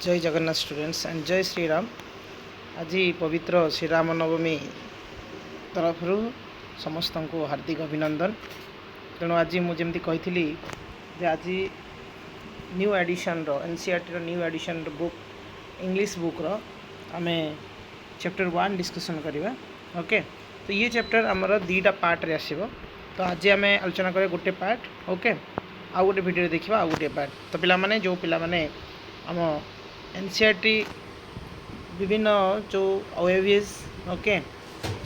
जय Jagannath students and जय श्री राम। आज पवित्र श्रीराम नवमी तरफ समस्त को हार्दिक अभिनंदन। तेणु आज मुझे कही आज new edition NCERT new edition book English book आम चैप्टर 1 डिस्कसन करवा। ओके, तो ये चैप्टर आमर दीटा पार्ट रे आसीबो। तो आज आम आलोचना करें गोटे पार्ट। ओके, आउ गोटे वीडियो देखा आउ गोटे पार्ट। तो पिला माने जो पिला माने आम एनसीईआरटी विभिन्न जो ओएवीएस ओके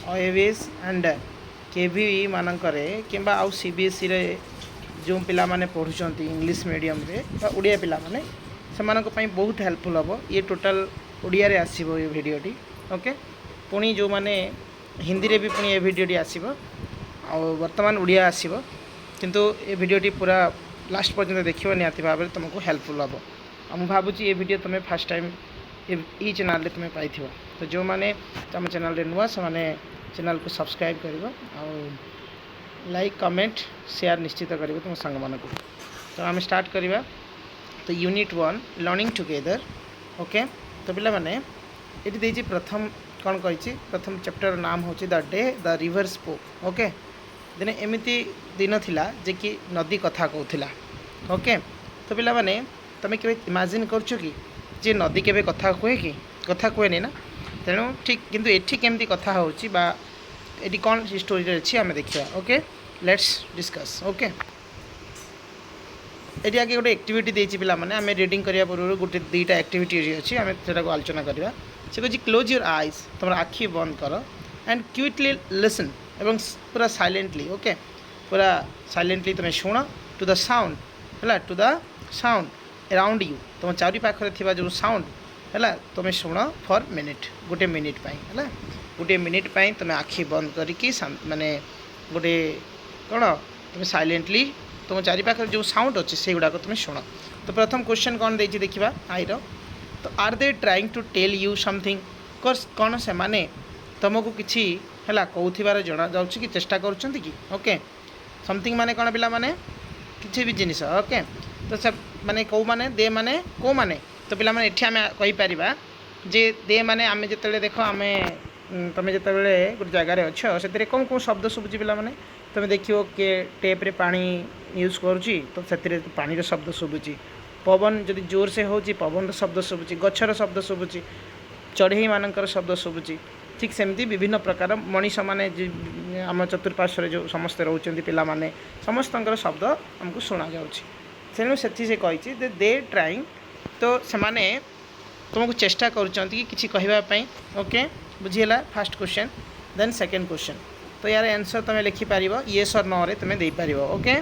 ओएवीएस एंड केवी मानकरे किंबा आउ सीबीएसई रे जो पिला माने पढ़ुचंती इंग्लिश मीडियम रे बा ओडिया पिला माने सेमानक पई बहुत हेल्पफुल हबो। ये टोटल ओडिया रे आसीबो ये वीडियोटी। ओके, पुणी जो माने हिंदी रे भी पुणी ये वीडियोटी आसीबो आ वर्तमान ओडिया आसीबो, किंतु ये वीडियोटी पूरा लास्ट पर्यंत देखिबो निहाती भाव में तुमको हेल्पफुल हबो। मुझे भावुँ ये वीडियो तुम्हें फास्ट टाइम ये चैनल रे तुम्हें पाई। तो जो मैंने तुम चैनल रे नुआ से मैंने चैनल को सब्सक्राइब कर लाइक कमेंट शेयर निश्चित कर तुम सांग मान को। तो आम स्टार्ट करवा। तो यूनिट 1 लर्निंग टुगेदर। ओके, तो पिला माने ये देजी प्रथम कौन कही प्रथम चैप्टर नाम हूँ the day the river spoke. Okay, दिने एमती दिन थिला जे कि नदी कथा कहूला। ओके, तो पिला माने तुम्हें के इमेजिन कर कि नदी के कथा कहे कि कथा कहे ना। तेणु ठीक किंतु एठी केमती कथा होची बा एटी कौन स्टोरी अच्छी आम देखा। Okay, let's discuss. ओके, ये आगे गोटे एक्टिविटी देती पिला माने आम रीडिंग करने पूर्व गोटे दुईटा एक्टिविटी अच्छी आम से आलोचना करवा। से कहे क्लोज योर आईज, तुम आखि बंद कर एंड क्विकली लिसन एवं पूरा साइलेंटली। ओके, पूरा साइलेंटली तुम शुण टू द साउंड है to the sound around you. तुम चारि पाखे थी जो साउंड है तुम शुण फॉर मिनिट गोटे मिनिट है गोटे मिनिट तुम आखि बंद करके माने गोटे कौन तुम साइलेंटली तुम चारि पाखे जो साउंड अच्छे से गुड़ाक तुम शुण। तो प्रथम क्वेश्चन कौन देखिए देखा आई रो। तो are they trying to tell you something कौन से माने तुमको किसी है कौथार जना जा कि चेष्टा करुँच कि। ओके, समथिंग माने कौन पिला माने किसी भी जिनिस। ओके, तो सब माने कौ माने दे माने को माने। तो पिला माने एठी आमे कहि परिबा जे दे माने आमे जेतेले देखो आमे तमे जेतेले गोटे जगार अच्छ से कौन कौन शब्द शुभुची पिला माने तुम देखियो के टेप रे पानी यूज करुची तो से पानी शब्द शुभुची। पवन जदि जोर से होची पवन शब्द शुभुची, गछर शब्द शुभुची, चढ़ई मानकर शब्द शुभुची। ठीक सेमती विभिन्न प्रकार मनीष माने आम चतुर्पार्श्व जो समस्ते रोचंती पिला माने समस्तंकर शब्द हमको सुना जाउची। तेणु से कही दे ट्राइंग तो से माने तुमको चेष्टा करुँच कि कहवाई। ओके, बुझीला first question. Then second question. तो यार आंसर तुम लिखिपार येस और नो रे तुम देपार। ओके,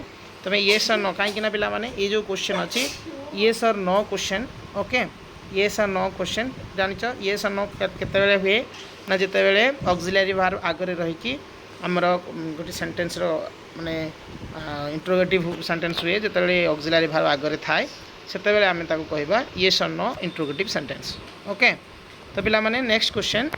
तुम येस और नो कहीं पिला माने ये जो क्वेश्चन अच्छी येस और नो क्वेश्चन। ओके, येस और नो क्वेश्चन जानिच येस और नो केते हुए ना जिते ऑक्सिलरी वर्ब आगे रहीकि आमर गोटे सेंटेंस माने इंट्रोगेटिव सेंटेंस हुए जिते ऑक्सिलरी वर्ब आगे थाए से आम कहवा येस और नो इंट्रोगेटिव सेंटेंस। ओके, तो पिला माने नेक्स्ट क्वेश्चन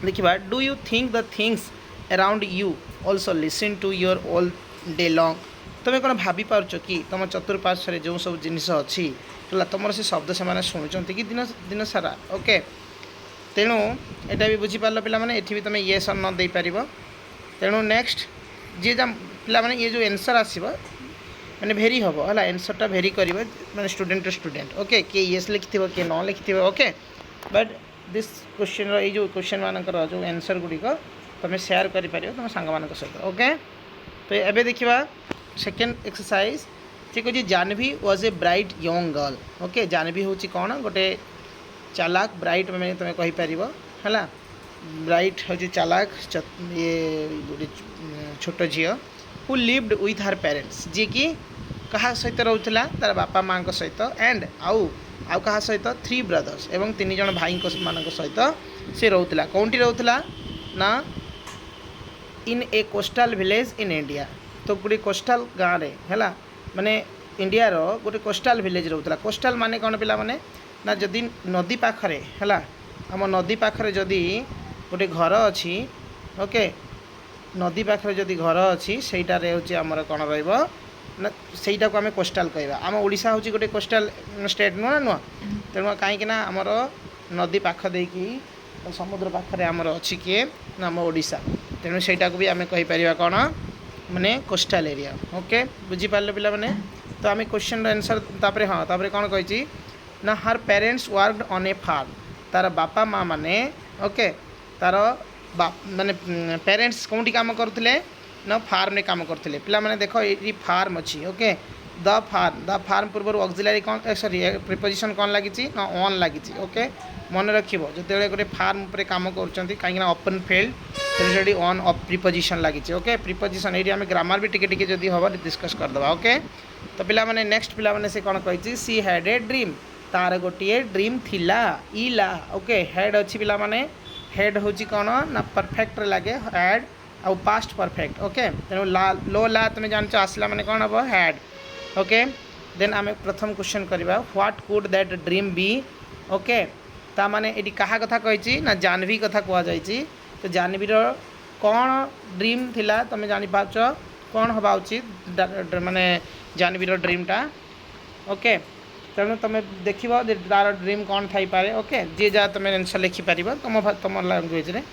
देखिबा। Do you think the things around you also listen to your all day long. तुम्हें कौन भाभी पार्छ कि तुम चतुर्पार्श्व जो सब जिनिस अच्छी है तुम से शब्द से शुणुंट कि दिन दिन सारा। ओके, तेणु यहाँ भी बुझीपार पिला माने एठी भी तुम येस और नो दे पार। तेणु नेक्स्ट जी पिला माने ये जो आंसर आसीबो माने भेरी हम है आंसरटा भेरी कर माने स्टूडेंट टू स्टूडेंट। ओके, किए येस लिखि किए नो लिखि। ओके, बट दिस क्वेश्चन ये जो क्वेश्चन मानकर जो आंसर गुड़िक तुम शेयर कर तुम सांग मान सहित। ओके, तो ये देखा सेकेंड एक्सरसाइज। ठीक अच्छे Janvi was a bright young girl. Okay, Janvi हूँ कौन गोटे चालाक ब्राइट मैंने तुम कहीपर है ब्राइट हूँ चालाक ये गोटे छोट झी who lived with her parents जी कि कहा सहित रोला तार बापा माँ सहित एंड आउ कहा सहित 3 ब्रदर्स एवं 3 जन भाई मान सहित से रोला। कौनटी रोला ना इन ए कोस्टाल विलेज इन इंडिया। तो गोटे कोस्टाल गाँव में है माने इंडिया रो गोटे कोस्टाल विलेज रोला। कोस्टाल माने कौन पिला माने ना जदि नदी पाखरे है आम नदी पाखरे जदि गोटे घर अच्छी। ओके, नदी पाखरे जदि घर अच्छी सहीटार हूँ आमर कौन रहा ना सहीटा को आम कोस्टाल कहवा। आम ओडिशा हूँ गोटे कोस्टाल स्टेट नुह ना नुह। तेणु कहीं आमर नदी पाख देकी समुद्र पाखे आमर अच्छी किए ना आम ओडिशा तेणु सहीटा को भी आम कहीपर कौन माने कोस्टाल एरिया ओके बुझीपारे पिला माने तो आम क्वेश्चन आंसर तापर हाँ तापर कौन कही ना her parents worked on a farm तार बापा माँ माने ओके तार माने पेरेंट्स कौटी काम करते ना फार्म रे काम करते पिला माने देख ये फार्म अच्छी ओके द फार्म पूर्व ऑक्सिलरी कौन सॉरी प्रिपोजिशन कौन लगी ना ऑन लगी ओके मन रखिबो जो गोटे फार्म पर काम कर कहीं ओपन फील्ड से ऑन प्रिपोजिशन लगी ओके प्रिपोजिशन ये आम ग्रामर भी टिके जदि हम डिस्कस करदे ओके तो पिला माने नेक्स्ट पिला माने से कौन कही सी हैड ए ड्रीम तार गोटे ड्रीम थिला इला ओके हेड अच्छी पिला माने हेड हूँ कौन ना परफेक्ट लगे हैड आउ पास्ट परफेक्ट ओके तेणु ला लो ला तुम जान आसला माने कौन हम हैड ओके देन आम प्रथम क्वेश्चन करवा what could that dream be okay ता माने एटी कहा कथा कही ना जानवी कथा कहुई तो जानवीर कौन ड्रीम थिला तुम जानी पार्छ कौन हवा उचित माने जानवीर ड्रीमटा ओके तेणु तुम देख तार ड्रीम कौन थी पारे ओके जी जहाँ तुम आंसर लिखिपार तुम लैंग्वेज रे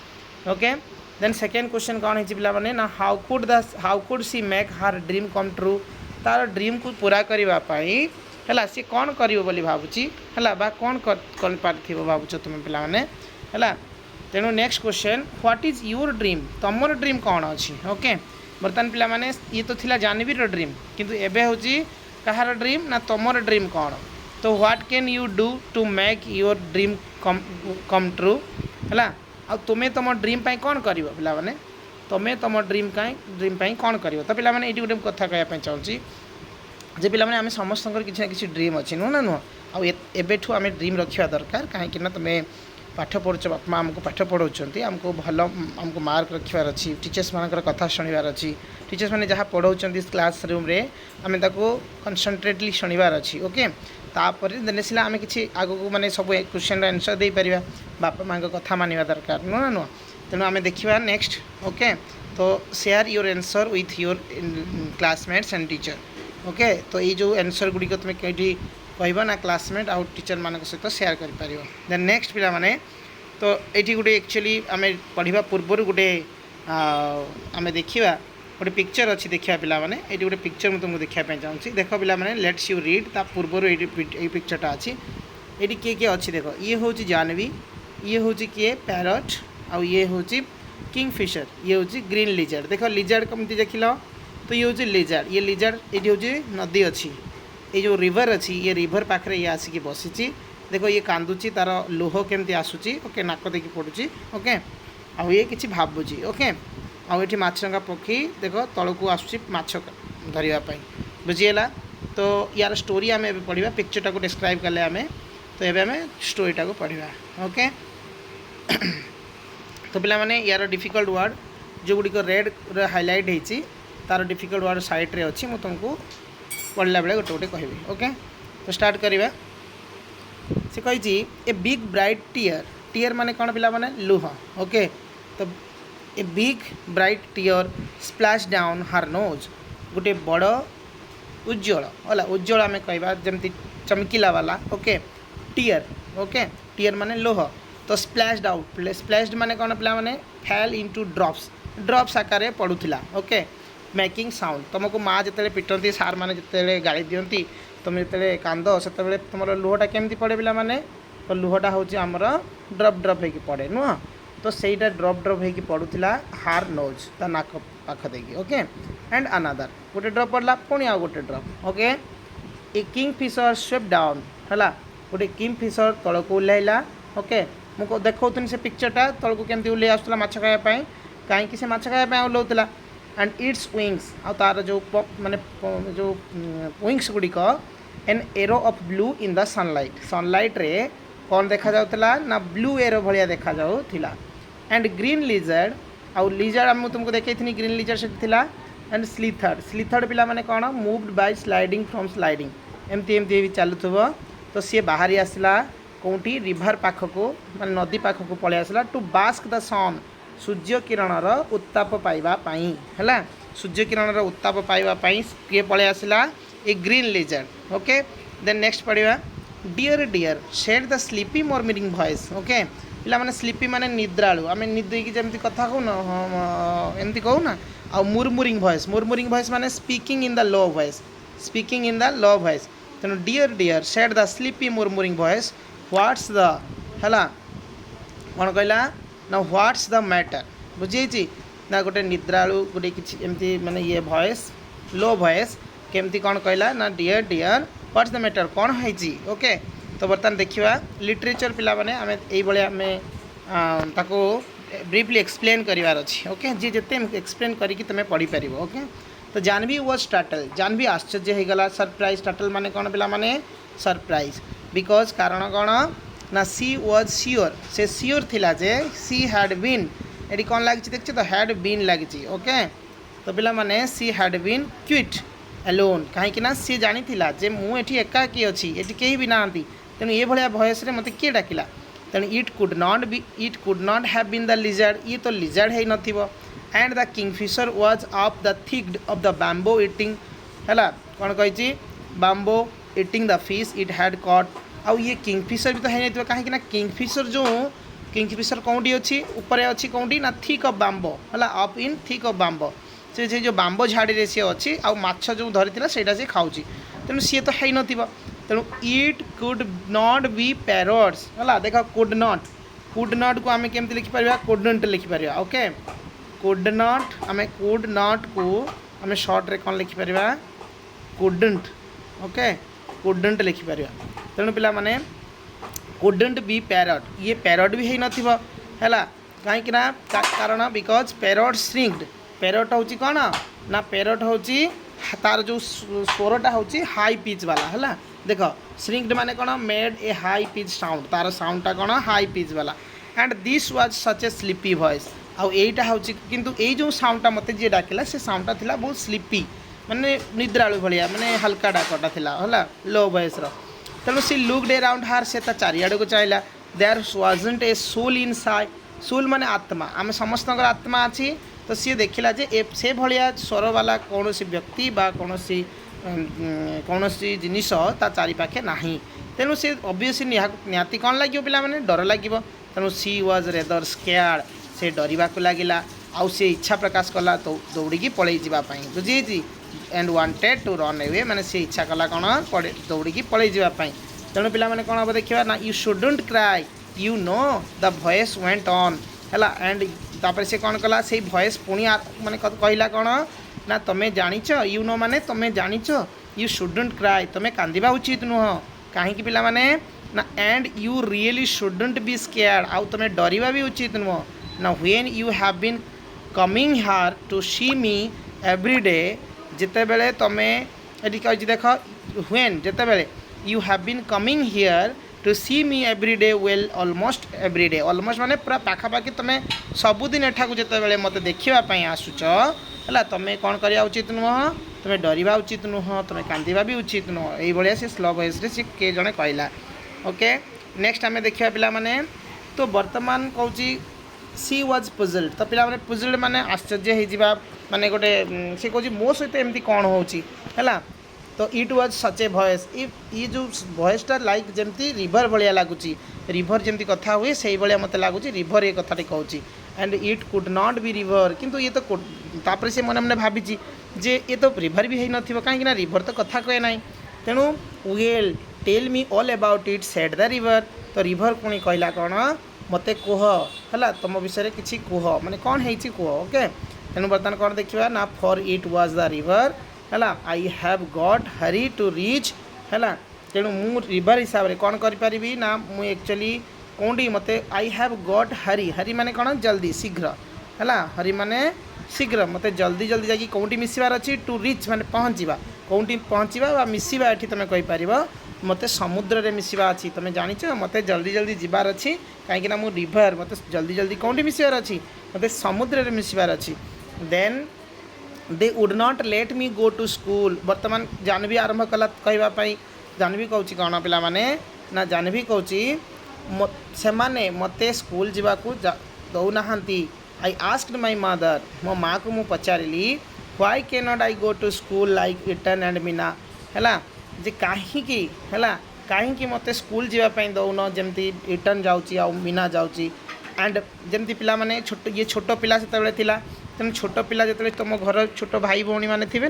ओके देन सेकेंड क्वेश्चन कौन है पिला माने ना हाउ कुड सी मेक हार ड्रीम कम ट्रू तार ड्रीम को पूरा करने है सी कौन कर भावुची है बा कौन कर भावुच तुम पिला माने है तेणु next question what is your dream तुमर ड्रीम कौन अच्छी ओके बर्तमान पिला माने ये तो थिला जानवीर ड्रीम किंतु एबे होची कहार ड्रीम ना तुमर ड्रीम कौन तो what can you do to make your dream come true है आ तुम्हें तुम ड्रीम पाई कौन कर पिला माने तुम्हें तुम ड्रीम पाई कौन कर तो पिला माने ये गोटे कथा कहना चाहूँगी जे पिला माने आम समस्त किसी ना किसी ड्रीम अच्छी नुह ना नुह आबेठू आम ड्रीम रखा दरकार कहीं तुम्हें पाठ पढ़ुच बापा माँ आमको पाठ पढ़ाऊँ आमको भल आमको मार्क रखार अच्छी टीचर्स मानकर कथा शुणवार अच्छी टीचर्स मैंने जहाँ पढ़ाऊँ क्लास रूम रे आम कनसंट्रेटली शुणवार अच्छी ओके तापर देने सिला आम कि आगू मैंने सब क्वेश्चन आंसर दे पार बापा माँ कथा मानवा दरकार नुह ना नुह तेणु आम देखा नेक्स्ट ओके तो share your answer with your classmates and teacher okay तो ये जो आंसर गुड़िक तुम्हें कहीं कह ना क्लासमेट आउ टीचर मान सहित शेयर कर देन नेक्स्ट पिला माने तो ये गोटे एक्चुअली आम पढ़ा पूर्वर गोटे आम देखा गोटे पिक्चर अच्छी देखा पिला माने ये गोटे पिक्चर मुझे तुमको देखापी चाहूँगी देख पिला माने लेट्स यू रीड ता पूर्वर ये पिक्चरटा अच्छी ये किए किए अच्छी देख ये हूँ जानवी ये हूँ किए पैरट आउ ये हूँ किंगफिशर ये हूँ ग्रीन लिजर्ड देख लिजर्ड कमती देख लो तो ये हूँ लिजर्ड ये हूँ नदी अच्छी ये जो रिवर अच्छी ये रिवर पाखे ये आसिक बसी देखो ये कांदुची तार लुह केमती आसूची ओके नाक देखी पड़ुची ओके आउ ये किसी भावुची ओके आउ ये माछरंगा पक्षी देख तल को आसूची माछ धरवाई बुझीगला तो यार स्टोरी आम पढ़ा पिक्चरटा को डिस्क्राइब कले आम तो ये आम स्टोरीटा को पढ़ा ओके तो पिला माने यार डिफिकल्ट वर्ड जो गुड़िक रेड हाइलाइट होती तार डिफिकल्ट वर्ड साइड रे अच्छी मुझे तुमको पढ़ला बेले गोटे गोटे कहबी ओके तो स्टार्ट करवा से कही ए बिग ब्राइट टीयर माने कौन पिला माने लुह ओके तो a big bright tear splash down her nose गोटे बड़ उज्जवल है उज्जवल आम कहवा जमी चमकीला वाला ओके टीयर माने लोह तो स्प्लैश्ड आउट स्प्लैश्ड माने कौन पिला माने फैल इनटू ड्रॉप्स आकार पड़ूला ओके मेकिंग साउंड तुमको माँ जिते पिटती सार मैंने जिते गाड़ी दिखती तुम जिते कांद से तुम लुहटा केमती पड़े पिला माने तो लुहटा हूँ आमर ड्रप हो पड़े नुह तो सहीटा ड्रप हो पड़ूला हार नोज ता नाक पाख देकी ओके एंड अनादर गोटे ड्रप पड़ला पुणी आ गोटे ड्रप ओके ए किंगफिशर स्वेप डाउन है गोटे किंगफिशर तल को ओह्लैला ओके मुझे देखा से पिक्चरटा तल को केमती ओह्लै आसूला माछ खायापाई कहीं से माछ खायापाई ओह्लौला एंड इट्स विंग्स आ तार जो माने जो विंग्स गुड़िक an arrow of blue in the sunlight रे कौन देखा जाउतला ना ब्लू एरो भलिया देखा जाउथिला एंड ग्रीन लिजर्ड आउ लिजर्ड आम तुमको देखई ग्रीन लिजर्ड से थिला एंड स्लीथर्ड पिला माने कौन moved by sliding from sliding एमती एमती भी चलुथबो तो सी बाहरी आसला कौटी रिभर पाखको माने नदी पाखको पळै आसला टू बास्क द सन सूर्य किरणर उत्ताप पाइबापी है सूर्य किरणर उत्ताप पाइबापी किए पळै आसला a green lizard okay then next पढ़ा dear dear said the sleepy murmuring voice okay पिला माने स्लीपी माने निद्रालु आमे निद की जमती कथा कहू ना एमती कहू ना आ मुरमुरिंग वॉइस माने speaking in the low voice speaking in the low voice तेणु dear dear said the sleepy murmuring voice what's the हला कौन कहला ना व्हाट्स द मैटर बुझी ना गोटे निद्रालु गोटे किसी एमती माने ये वॉइस लो वॉइस केमती कौन कहला ना dear dear what's the matter कौन है ओके तो बर्तमान देखा लिटरेचर पिला माने आमे एई भलिया आमे ताको ब्रीफली एक्सप्लेन करार अच्छी ओके जी जिते एक्सप्लेन करके तुम पढ़ी पार ओके तो जानवी वाज टाटल जानवी आश्चर्य हो गला सरप्राइज टाटल माने कौन पिला माने सरप्राइज बिकज कारण कौन ना सी वाज सियोर से सियोर थिला जे सी हैड बीन ये कौन लगी देखिए तो हैड बीन लगी ओके तो पिला माने she had been quite alone कहीं सी जानी जे मुझे एकाकी अच्छी ये कहीं भी ना तेणु ये भाया भयस मत किए डाकिला तेणु it could not have been the lizard ये तो लिजर्ड है नथिबो and the kingfisher was off the thick of the bamboo eating है कौन कही bamboo eating the fish it had caught आउ ये किंगफिशर भी तो है नहीं कहीं किंगफिशर जो किंगफिशर कौटी अच्छी ऊपर अच्छी कौटी ना थिक ऑफ बैम्बो है up in thick of bamboo से जो बाम्बो झाड़ी सी अच्छी आउ माछ जो धरी से सी खाऊँ तेणु सी तो है न तेणु it could not be parrots है देख कुड नॉट को आम केमती लिखिपर कुडंट लिखिपर ओके कुड नॉट को आम शॉर्ट रे कौन लिखिपर कुडंट ओके कुडंट लिखिपर तेणु पिला माने कुडंट बी पैरट ये पैरट भी है नथिबो कहीं कारण बिकज पैरट श्रिंक्ड पैरट हूँ कौन ना पैरट हूँ तार जो स्वरटा हूँ हाई पिच वाला है देख श्रिंक्ड माने कौन made a high pitch sound तार साउंडटा कौन हाई पिच वाला and this was such A sleepy voice आउ एटा हूँ किंतु ये जो साउंडटा मत जी डाकिला से साउंडटा थिला बहुत स्लीपी माने निद्रालु भलिया माने हल्का डाकटा थिला है लो वॉइस तेणु सी लुक्ड अराउंड हार से चारिआड़ को चाहिए there wasn't a soul inside soul माने आत्मा आम समस्त आत्मा अच्छी तो सी देखला जे से भाया स्वर वाला कौन व्यक्ति बा कौन जिनिस ता चारिपाखे ना तेणु सी ऑब्वियसली निहाती कौन लगे पिला माने डर लगे तेणु सी वाज रेदर स्केयार्ड से डरवा लगिला आउ से इच्छा प्रकाश कला तो दौड़ी पलि जावाई बुझी and wanted to run away माने से इच्छा कला कौन दौड़ी पलि जावाई तेणु पिला माने कौन हम देखा ना you shouldn't cry you know the voice went on है एंड तापर से कौन कला से वॉइस पुणी माने कहला कौन ना तुम्हें जानिच यू नो माने तुम्हें जानिच यू शुडंट क्राई तुम्हें कांदिबा उचित नुह कहीं पिला माने ना and you really shouldn't be scared आउ तुम्हें डरवा भी उचित नुह ना when you have been coming here to see me every day जिते बेले तुम्हें ये कही देख व्हेन जिते बेले you have been coming here to see me every day well almost every day almost माने पूरा पाखापाखि तुम्हें सबुदिन एठाकू जिते बेले मत देखापी आसुच है तुम्हें कौन करवा उचित नुह तुम्हें डरवा उचित नुह तुम्हें कांदिबा भी उचित नुह ये से स्लो वॉइस रे किए जड़े कहला ओके नेक्स्ट आम देखा पिला माने तो वर्तमान कहूँ सी वाज पुजल्ड तो पिला माने पुजल्ड माने आश्चर्य हो माने गोटे सी कहूँ मो सहित एमती कौन होगा तो it was such a voice ये जो वॉइसटा लाइक जमती रिभर भाया लगुच रिभर जमती कथा हुए से भाया मत लगुच रिभर ये कथाटी कहूँ and it could not be river किंतु ये तो तापर से मन मैंने भावी जे ये तो रिभर भी है कहीं रिभर तो कथा कहे ना तेणु well tell me all about it said the river तो रिभर पुणी कहला कौन मत कह है तुम विषय किसी कह माने कौन है कह ओके तेणु बर्तमान कौन देखा ना for it was the river है I have got hurry to reach है तेणु मु रिभर हिसाब से कौन करी ना मुझे एक्चुअली कौटी मत आई हैव गॉट हरी हरी माने कौन जल्दी शीघ्र है हरी माने शीघ्र मत जल्दी जल्दी जाकि कौटी मिसबार अच्छी टू रीच माने पहुँचवा कौटी पहुँचवा मिसवा ये तुम कहीपर मत समुद्र रे मिसवा अच्छी तुम जाच मत जल्दी जल्दी जीवार अच्छी कहीं मु रिभर मत जल्दी जल्दी कौटी मिसबार अच्छी मत समुद्र रे मिसबार अच्छी then they would not let me go to school वर्तमान जानवी आरंभ कला कहवाई जानवी कहूँ कौन पिला माने ना जानवी कहूँ से माने मते school जावाकू Dauna I asked my mother मो माँ को मुझे पचारि why can not I go to school like Etan and Meena है जे कहीं है कहीं मत स्कूल जावाई दौन जमी इटन जाऊँगी आ मीना जाऊँगी एंड जमती पिला माने छोट ये छोट पिला से तेणु छोट पिला जो तुम घर छोट भाई भौणी मैंने थे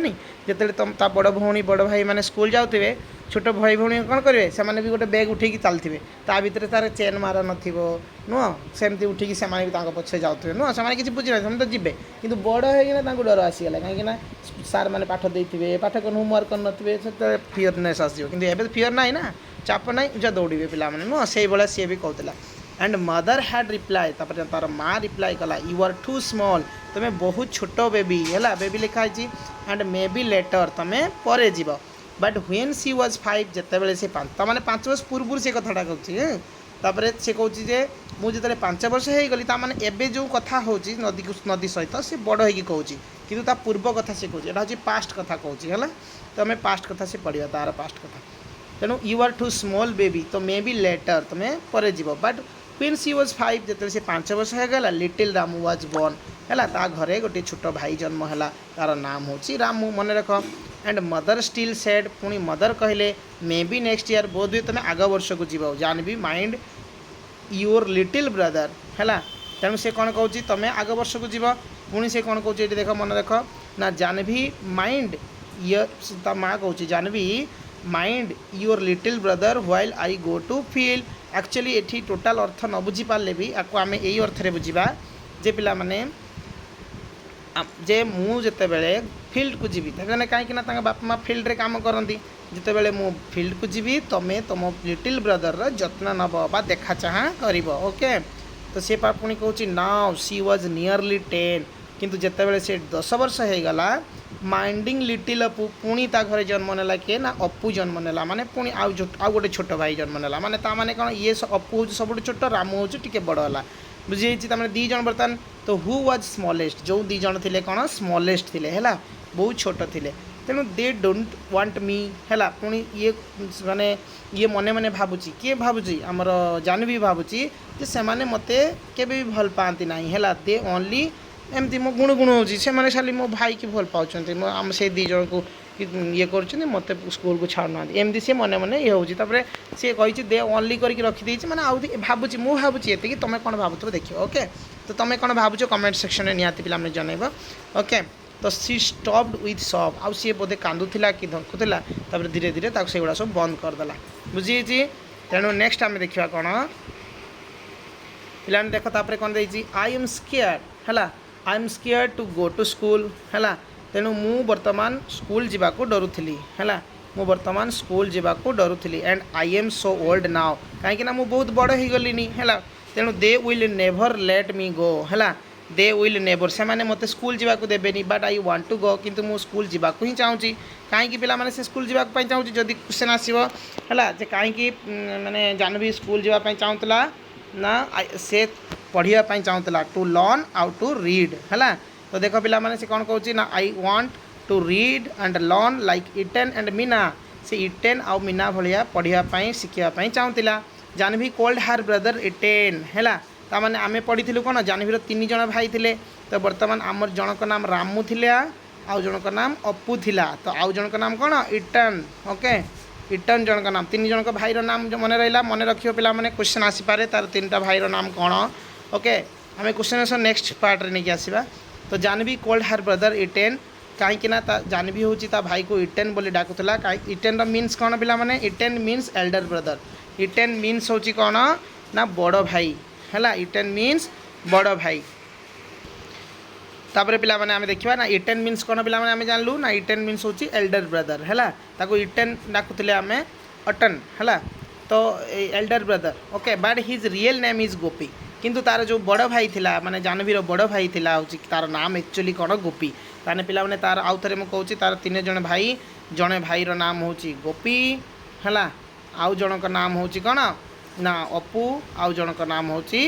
जो तुम ता बड़ भौणी बड़ भाई मैंने स्कूल जाऊे छोट भाई भौणी कौन करेंगे से भी गोटे बैग उठेकी चलते ता भर तार चेन मार नुह सेमती उठिकी से पछे जाते नुह से किसी बुझे ना तो जीवे कि बड़ होना डर आसीगला कहीं सार मैंने पाठ देते पाठ कर होमवर्क कर फियरनेस आसो कि फियर ना ना चाप ना जा दौड़े पिला नुह से भाया सी भी कहला एंड मदर हैड रिप्लाई तार माँ रिप्लाई कला यू आर टू स्मॉल तुम्हें बहुत छोट बेबी है बेबी लिखाई एंड मे बी लेटर तुम्हें परे जीव बट व्हेन सी वाज 5 जिते से 5 वर्ष पूर्व से कथाटा कहूँ से कहूँ जे मुझे 5 वर्ष हो गली ताने एवं जो कथा हो नदी सहित सी बड़ हो कहूँ कि पूर्व कथा से कहूँ यहाँ हूँ पास्ट कथा कहूँ है तो आम पास्ट कथा से पढ़ा तार पास्ट कथा तेणु you are too small baby तो मे बी लेटर तुम्हें परे जीव बट व्हेन सी वाज 5 जिते से 5 वर्ष हो गला लिटिल रामू वाज बोर्न है ता घरे गोटे छोट भाई जन्म है तार नाम हूँ रामू मन रख एंड मदर स्टिल सेड पुणी मदर कहले मे बी नेक्स्ट ईयर बोध हुए तुम्हें आग वर्ष को जीव जानवी माइंड योर लिटिल ब्रदर है तेणु से कौन कहूँ तुम्हें आग वर्ष को जीव पुणी से कौन कहूँ ये देख मन रख ना जानवी माइंड ता माँ कहूँ जानवी mind your little brother while I go to field actually एठी टोटाल अर्थ न बुझी पारे भी आपको आम यही अर्थ रे बुझा जे पिला माने जे मु जिते बड़े फील्ड को जीवी कहीं बापा माँ फील्ड रे काम करती जिते बड़े मु फील्ड को जीवी तुम्हें तुम लिटिल ब्रदर जत्न नब बा देखा चाह कर ओके तो सी पुणी कहूँ नाउ सी वाज नियरली 10 किंतु जिते बड़े से 10 वर्ष हो गला माइंडिंग लिटिल अपू पुणी ता घरे जन्म नेला किए ना अपू जन्म नेला माने पुणी आउ गोटे छोट भाई जन्म नेला माने ता माने कौन ये अपू हूँ सब छोट रामू हूँ टी बड़ है बुझी तमें दी जन बर्तमान तो हु वाज स्मॉलेस्ट जो दी जन थे कौन स्मॉलेस्ट थे है बहुत छोट थे तेणु दे डोंट वांट मी है पुणी ये माने ये मने मने भावुची किए भावुची आमर जानवी भावुची से माने मते केबे भी भल पाती ना है दे ओनली एमती मो गुण गुण हो मैंने खाली मो भाई की भल पाँच आम से दी जन को ये कर मत स्कूल को छाड़ना एमती सी मन मन ये हूँ सी कही दे ओनली करके रखिदे मैंने आउ भावुची मुझे भावुची ये तुम कौन भावुथ देखिए ओके तो तुम कौन भावुच कमेंट सेक्शन में निहाती पिला जनइब ओके तो सी स्टॉप्ड विथ सब आउ सी बोधे कांदुला कि धमकुला धीरे धीरे से गुड़ा सब बंद करदेला बुझी तेणु नेक्स्ट आम देखा कौन पिला देख तापर कौन देखिए आई एम स्केयर्ड है I am scared to go to school है तेणु मु बर्तमान स्कूल जावाक डरुली है मु बर्तमान स्कूल जावाक डरुली and I am so old now कहीं मु बहुत बड़ हो गली है तेणु they will never let me go है दे विल नेभर से मैंने मत स्कूल जावाक देवेनि but I want to go किंतु मु स्कूल जावाक ही चाहूँगी कहीं पिला माने से स्कूल जावाक चाहूँगी जदि क्वेश्चन आसो है कहीं माने जानवी स्कूल जावाई चाहूला ना से पढ़ाई चाहूला टू लर्न आउ टू रीड है तो देख पिला माने से कौन कहूँ ना I want to read and learn like इटेन एंड मीना से इटेन आउ मीना भाया पढ़ाई शिखापी चाहूला जानवी कोल्ड हार ब्रदर इटेन है ताने आम पढ़ी कौन जानवीर 3 जन भाई थे तो बर्तमान आमर जनक नाम रामू थे आउ जनक नाम अपू थिला तो आउ जनक नाम कौन इटन ओके इटन जनक नाम 3 जनक भाईर नाम जो मन रहा मन रखियो पिला माने क्वेश्चन आसीपे तार 3टा भाईर नाम कौन ओके आम क्वेश्चन नेक्स्ट पार्ट रे नहीं आसवा तो Janvi called her brother eaten कहीं जानवी हूँ भाई को इटेन बोली डाकुला इटेन मीन्स कौन पिला माने eaten means Elder brother eaten means हूँ कौन ना बड़ भाई है इटेन मीन्स बड़ भाई तापर पिला माने आमे देखिबा ना इटेन मीन्स कौन पिला माने आमे जानलु ना इटेन मीन्स होची एल्डर ब्रदर है ताको इटेन डाकुतले आमे अटन है तो elder brother okay but his real name is Gopi किंतु तार जो बड़ भाई थिला माने जानवीर बड़ भाई थिला होची तार नाम एक्चुअली कौन गोपी ताने पिला माने तार आउ थरे मु कहूची तार 3 जण भाई जणे भाईर नाम होची गोपी है आउ जनक नाम होची कौन ना अपू आउ जनक नाम होची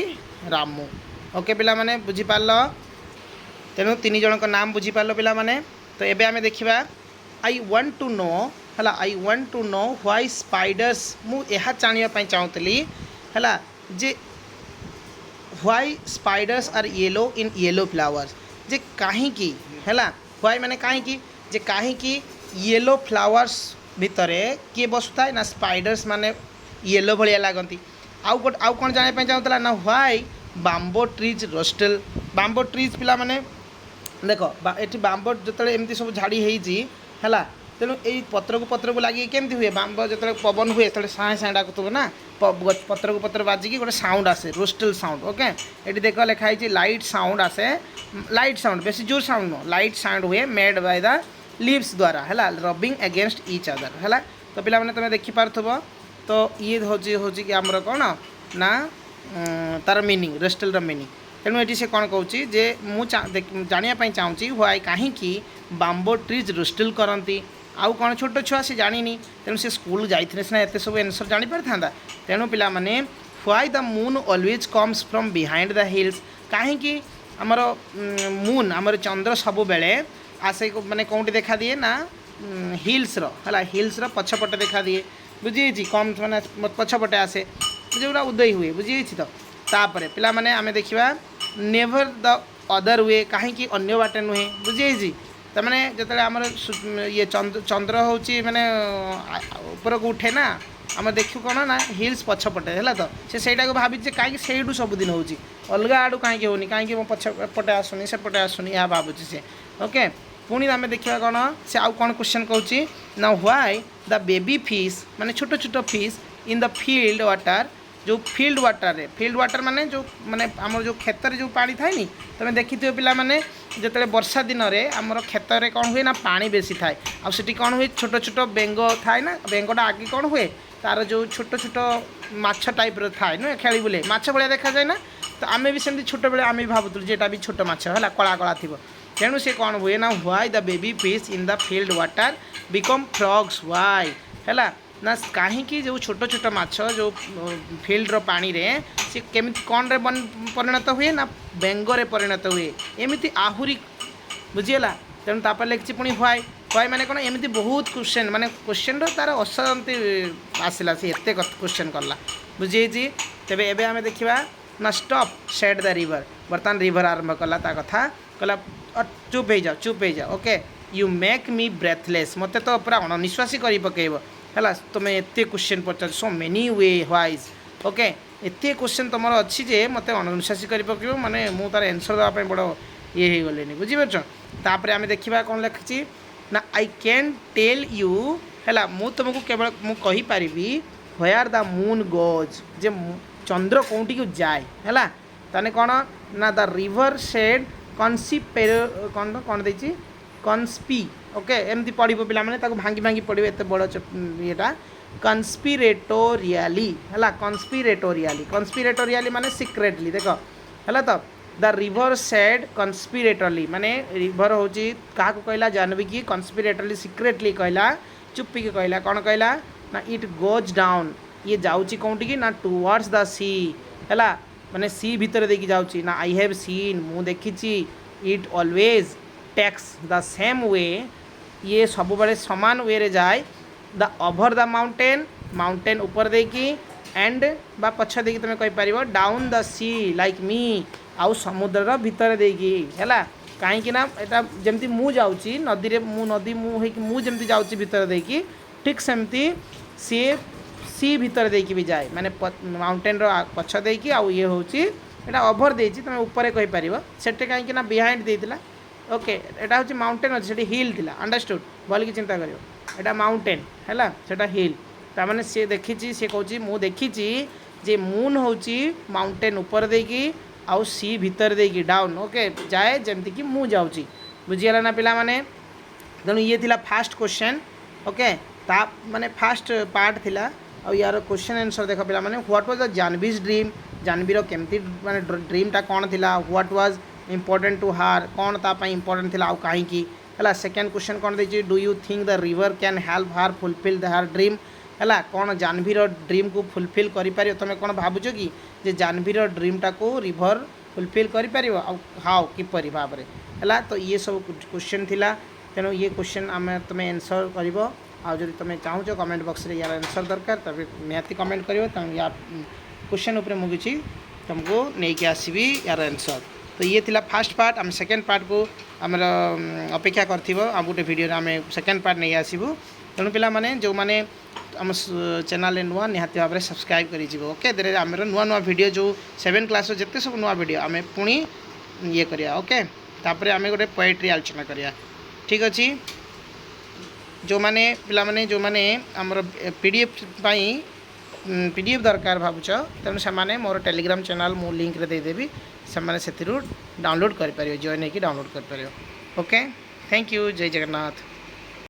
रामू ओके पिला माने बुझी पारल तेणु 3 जनक नाम बुझी पारल पिला माने तो एबे आमे देखिबा आई वांट टू नो है I want to know why spiders मु एहा जानिया पई चाहतली है जे why spiders are yellow in yellow flowers जे कहीं की है व्हाई माने कहीं की जे कहीं की येलो फ्लावर्स भितर किए बसुए ना स्पाइडर्स माने येलो भाया लगती आउ कौन जानापी चाहूला ना why bamboo trees rustle bamboo trees पिला माने देख ये बाम्बो जो एमती सब झाड़ी है तेणु यही पत्र को लगे केमती हुए बाम्ब जो पवन हुए तो साए साए डाकुव ना पत्र को पत्र बाजिकी गोटे साउंड आसे रोस्टल साउंड ओके ये देख लिखाई लाइट साउंड आसे लाइट साउंड बेस जोर साउंड नो लाइट साउंड हुए मेड बाय द लीव्स द्वारा है रबिंग अगेंस्ट ईच अदर है तो पे तुम देखिपु तो ये हूँ कि आमर कौन ना तार मीनिंग रोस्टल मीनिंग तेणु ये से कौन कौची जे जानापी चाहूँगी व्हाई कहीं बाम्बो ट्रीज रोस्टल करती आउ कौन छोट छुआ से जानी तेणु से स्कूल जाते सीना एत सब एनसर जापर था तेणु पिला माने why the moon always comes from behind the hills कहीं आमर मून आमर चंद्र सब बेले आसे माने कौटी देखा दिए ना हिल्स है हिल्स पछपटे देखा दिए बुझी कम मैंने पछपटे आसे जोरा उदय हुए बुझी तो तापर पिला माने आमे देखिबा नेवर द अदर वे कहीं अन्य बाटे नुहे बुझी तमाने जो आम ये चंद्र हूँ मैंने ऊपर को उठे ना आम देखू कौन ना हिल्स पछपटे है तो सेटा को भावी कहीं से सबुदिन हो अलग आड़ू कहीं होनी कहीं पछपटे आसुनी सेपटे आसुनी यह भावुँ से ओके पुणी आम देखा कौन से आउ कौन क्वेश्चन कहूँ ना व्हाई द बेबी फिश माने छोट छोट fish in the field water जो फील्ड वाटर माने जो माने आम जो खेतर जो पानी थाए नी तुम देखी पिला माने जो वर्षा दिन में आमर खेतर कौन हुए ना पानी बेसी थाए आठी कौन हुए छोट छोट बेंग थाए ना बेंगटा आगे कौन हुए तार जो छोट छोट माछ टाइप थाए नुहे खेली बुले माछ भाया देखा जाए ना तो आम भी सेमती छोट बेले आम भी भावुलु जेटा भी छोट माछ है कला कला थी तेणु से कौन हुए ना why the baby fish in the field water become frogs why है ना कहीं जो छोट छोट माछ जो फील्ड रो पानी रे सी केमी कौन रे परिणत हुए ना बेंगरे परिणत हुए एमती आहुरी बुझीगला तेणु तापर लिखी पुणी व्हाई व्हाई माने कौन एमती बहुत क्वेश्चन माने क्वेश्चन तार असंति आसला सी एत क्वेश्चन कला बुझी तेरे एवं आम देखा ना स्टॉप सेड द रिवर बर्तमान रिवर आरंभ कला कथा कहला चुप हो जाओ okay you make me breathless मत तो पूरा अनिश्वासी कर पकेब है तुम एत क्वेश्चन पचार सो मेनी वे व्हाइज ओके एत क्वेश्चन तुम अच्छी जे मत अनिश्वासी कर पकेब माने मु तार आंसर देवाई बड़ ये हो गले बुझीपार तापर आम देखा कौन लिखी ना आई कैन टेल यू है मु तुमको केवल मुझे व्हेयर द मून गोज जे चंद्र कौटी को जाए है ताने कौन ना द रिवर शेड कौन कौन देती कन्स्पी ओके एमती पढ़ पिला माने भांगी भांगी पढ़े एत बड़ येटा कन्स्पिरेटोरियाली है कन्स्पिरेटोरियाली माने सिक्रेटली देख है तो द रिवर सेड कन्स्पिरेटरली माने रिवर हूँ क्या कहला जानवी कि कन्स्पिरेटरली सिक्रेटली कहला चुप्पी के कहला कौन कहला ना इट गोज डाउन ये जाऊँगी कौटी की ना टुवर्ड्स द सी है माने सी भितर देखी जाऊँगी ना आई हैव सीन मु देखी it always takes the same way ये सब बड़े समान वे रे जाए द ओवर द माउंटेन ऊपर देखी एंड बा पछ देखी तुम कहीपर down the sea like me आउ समुद्र भितर देखी है कहीं ना यहाँ जमती मु जाऊँगी नदी रे मु नदी मुझे जाऊँगी भितर देखी ठीक सेमती सी भितर देखी भी जाए माने माउंटेन रो पछ देखी आउ ये हूँ यहाँ ओभर देती तुम ऊपर कहीपर से कहीं ना बिहाइंड देता ओके यहाँ हूँ माउंटेन अच्छे से हिल थी अंडरस्टूड भल कि चिंता कर यहाँ माउंटेन है सेटा हिल ताने सी देखी सी कौन मु देखी जे मून हूँ माउंटेन ऊपर देकी आउ सी भितर देकी डाउन ओके जाए जमती कि मु जाऊँगी बुझीगला ना पिला माने तेणु ये थिला फास्ट क्वेश्चन ओके ता माने फास्ट पार्ट थिला आ यार क्वेश्चन आंसर देख पिला माने व्हाट वाज द जानवीज ड्रीम जानवीर केमती माने ड्रीमटा कौन थिला what was important to her कौन तापाई इम्पोर्टेंट थिला आउ कहीं है सेकेंड क्वेश्चन कौन देती do you think the river can help हार फुलफिल द हार ड्रीम है कौन जानवीर ड्रीम को फुलफिल कर तुम कौन भावुच कि जे जानवीर ड्रीमटा को रिवर फुलफिल कर हाउ किपरि भाव में है तो ये सब क्वेश्चन थिला तेणु ये क्वेश्चन आम तुम आंसर कर आदि तुम चाहो कमेंट बॉक्स रे यार आंसर दरकार तब निहाती कमेंट कर या क्वेश्चन उपर मुझे तुमको नहीं आसबि यार आंसर तो ये थिला फास्ट पार्ट आम सेकेंड पार्ट को आम अपेक्षा कर गोटे वीडियो आम सेकेंड पार्ट नहीं आसबू तेणु पाने जो मैंने आम चैनल नुआ निहाती भाव में सब्सक्राइब कर ओके देर आम नुआ नुआ वीडियो जो 7 क्लास जिते सब नुआ वीडियो आम पुणी ये करिया ओके तापर आम गोटे पोएट्री आलोचना करिया ठीक अच्छे जो मैंने पिला जो मैंने आमर पीडीएफ पीडीएफ दरकार भावुच तेणु से मोर टेलीग्राम चैनल मु लिंक रे देदेवी से डाउनलोड कर जॉइन होकर डाउनलोड कर ओके थैंक यू जय जगन्नाथ।